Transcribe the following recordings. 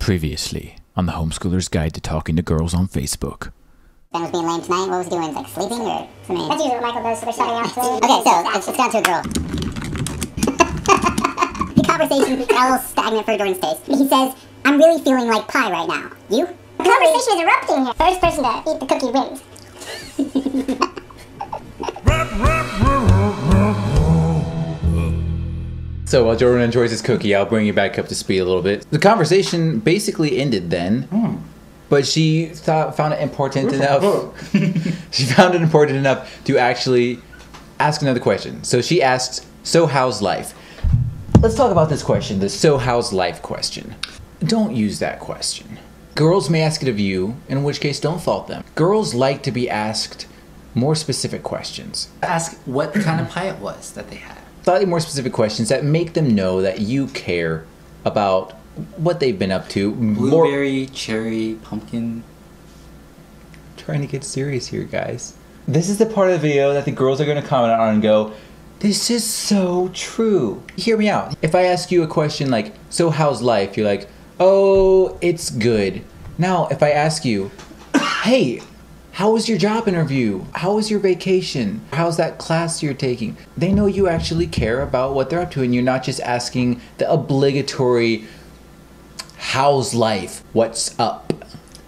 Previously on the Homeschooler's Guide to Talking to Girls on Facebook. Ben was being lame tonight. What was he doing? Like sleeping or something? That's usually what Michael does, so they're starting out today. Okay, so it's gone to a girl. The conversation is a little stagnant for Jordan's taste. He says, I'm really feeling like pie right now. You? The conversation is erupting here. First person to eat the cookie wins. So while Jordan enjoys his cookie, I'll bring you back up to speed a little bit. The conversation basically ended then, but she found it important enough. She found it important enough to actually ask another question. So she asked, "So how's life?" Let's talk about this question, the "So how's life" question. Don't use that question. Girls may ask it of you, in which case don't fault them. Girls like to be asked more specific questions. Ask what kind of pie it was that they had. Slightly more specific questions that make them know that you care about what they've been up to. Blueberry, cherry, pumpkin. Trying to get serious here, guys. This is the part of the video that the girls are going to comment on and go, this is so true. Hear me out. If I ask you a question like, so how's life? You're like, oh, it's good. Now, if I ask you, hey, how was your job interview? How was your vacation? How's that class you're taking? They know you actually care about what they're up to, and you're not just asking the obligatory, how's life? What's up?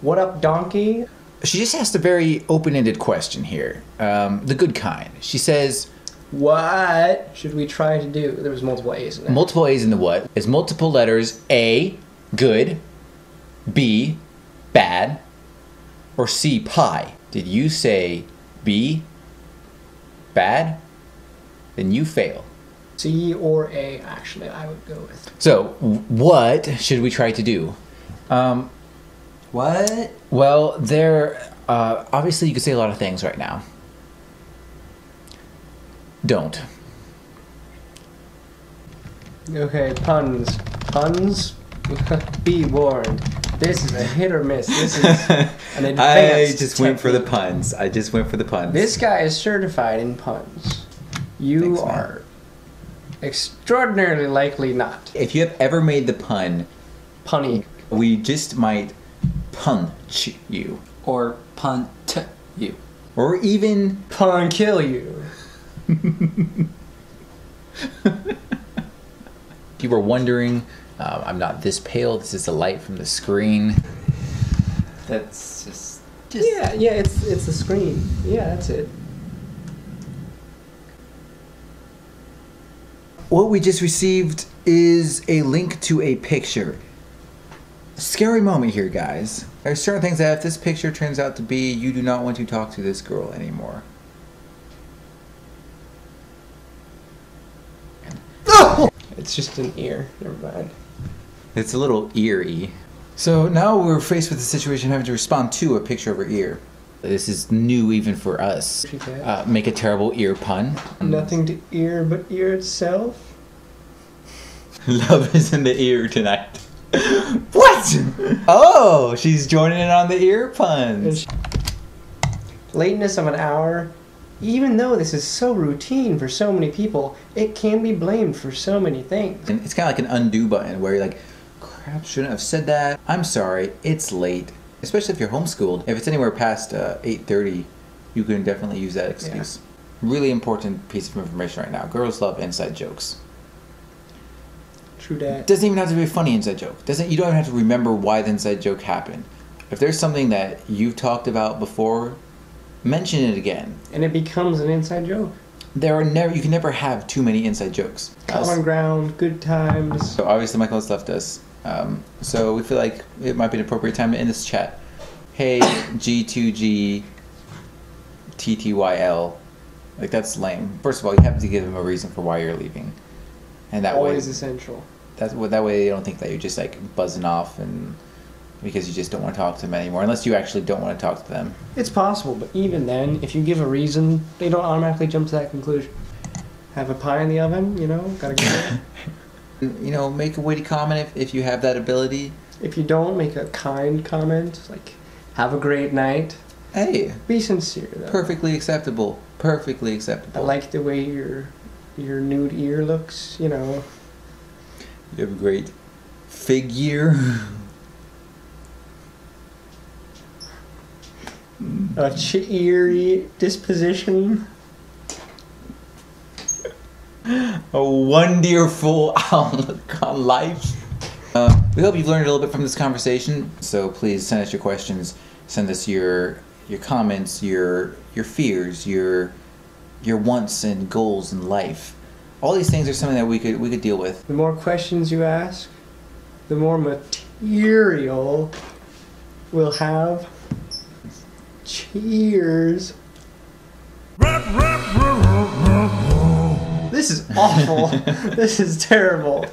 What up, donkey? She just asked a very open-ended question here, the good kind. She says, What should we try to do? There was multiple A's in there. multiple A's in the what? It's multiple letters. A, good. B, bad. Or C, pie. Did you say B, bad? Then you fail. C or A, actually, I would go with. So, what should we try to do? What? Well, there, obviously you could say a lot of things right now. Don't. Okay, puns. Puns? Be warned. This is a hit or miss. This is an advanced I just went for the technique. puns. I just went for the puns. This guy is certified in puns. You Thanks, man. are extraordinarily likely not. If you have ever made the pun, Punny. we just might punch you. Or punt you. Or even Pun kill you. if you were wondering, I'm not this pale. This is the light from the screen. That's just Yeah, it's the screen. Yeah, that's it. What we just received is a link to a picture. Scary moment here, guys. There are certain things that if this picture turns out to be, you do not want to talk to this girl anymore. It's just an ear. Never mind. It's a little eerie. So now we're faced with the situation of having to respond to a picture of her ear. This is new even for us. Make a terrible ear pun. Nothing to ear but ear itself. Love is in the ear tonight. What? Oh, she's joining in on the ear puns. Lateness of an hour. Even though this is so routine for so many people, it can be blamed for so many things. And it's kind of like an undo button where you're like, crap, shouldn't have said that. I'm sorry, it's late. Especially if you're homeschooled. If it's anywhere past 8:30, you can definitely use that excuse. Really important piece of information right now. Girls love inside jokes. True that. Doesn't even have to be a funny inside joke. You don't even have to remember why the inside joke happened. If there's something that you've talked about before, mention it again. And it becomes an inside joke. You can never have too many inside jokes. Common ground, good times. So obviously Michael has left us. So we feel like it might be an appropriate time to end this chat. Hey, G2G TTYL. Like, that's lame. First of all, you have to give them a reason for why you're leaving. And that Always way, essential. that way they don't think that you're just like buzzing off and because you just don't want to talk to them anymore, unless you actually don't want to talk to them. It's possible, but even then, if you give a reason, they don't automatically jump to that conclusion. Have a pie in the oven, gotta get it. Make a witty comment if you have that ability. If you don't, make a kind comment, like, have a great night. Hey, Be sincere, though. perfectly acceptable. Perfectly I acceptable. like the way your nude ear looks, You have a great figure. a cheery disposition. A wonderful outlook on life. We hope you've learned a little bit from this conversation. So please send us your questions. Send us your comments, your fears, your wants and goals in life. All these things are something that we could deal with. The more questions you ask, the more material we'll have. Cheers. This is awful. This is terrible.